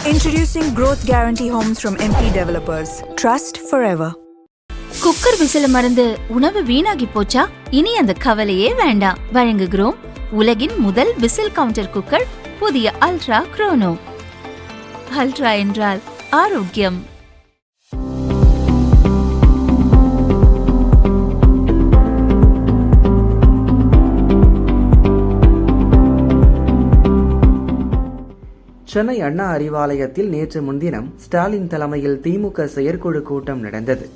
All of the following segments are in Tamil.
Introducing Growth Guarantee Homes from MP Developers. Trust forever. Cooker விசில மறந்து உணவு வீணாகி போச்சா? இனி அந்த கவலையே வேண்டாம். வழங்குகிறோம் உலகின் முதல் விசில் கவுண்டர் குக்கர், புதிய அல்ட்ரா குரோனோ. அல்ட்ரா என்றால் ஆரோக்கியம். சென்னை அண்ணா அறிவாலயத்தில் நேற்று முன்தினம் ஸ்டாலின் தலைமையில் திமுக செயற்குழு கூட்டம் நடந்தது.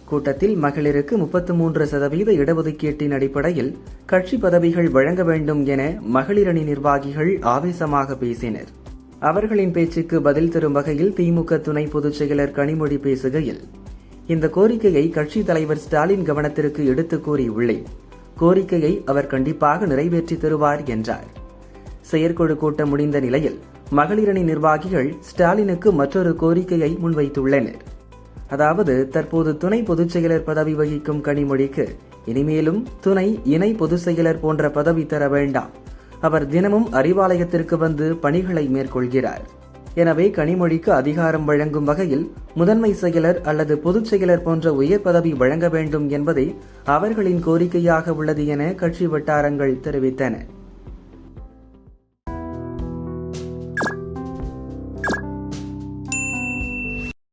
கூட்டத்தில் மகளிருக்கு 33% இடஒதுக்கீட்டின் அடிப்படையில் கட்சி பதவிகள் வழங்க வேண்டும் என மகளிரணி நிர்வாகிகள் ஆவேசமாக பேசினர். அவர்களின் பேச்சுக்கு பதில் தரும் வகையில் திமுக துணை பொதுச் செயலர் கனிமொழி பேசுகையில், இந்த கோரிக்கையை கட்சித் தலைவர் ஸ்டாலின் கவனத்திற்கு எடுத்துக் கூறியுள்ளேன். கோரிக்கையை அவர் கண்டிப்பாக நிறைவேற்றி தருவார் என்றார். செயற்குழு கூட்டம் முடிந்த நிலையில் மகளிரணி நிர்வாகிகள் ஸ்டாலினுக்கு மற்றொரு கோரிக்கையை முன்வைத்துள்ளனர். அதாவது, தற்போது துணை பொதுச் செயலர் பதவி வகிக்கும் கனிமொழிக்கு இனிமேலும் துணை இணை பொதுச் செயலர் போன்ற பதவி தர வேண்டாம். அவர் தினமும் அறிவாலயத்திற்கு வந்து பணிகளை மேற்கொள்கிறார். எனவே கனிமொழிக்கு அதிகாரம் வழங்கும் வகையில் முதன்மை செயலர் அல்லது பொதுச் செயலர் போன்ற உயர் பதவி வழங்க வேண்டும் என்பதே அவர்களின் கோரிக்கையாக உள்ளது என கட்சி வட்டாரங்கள் தெரிவித்தன.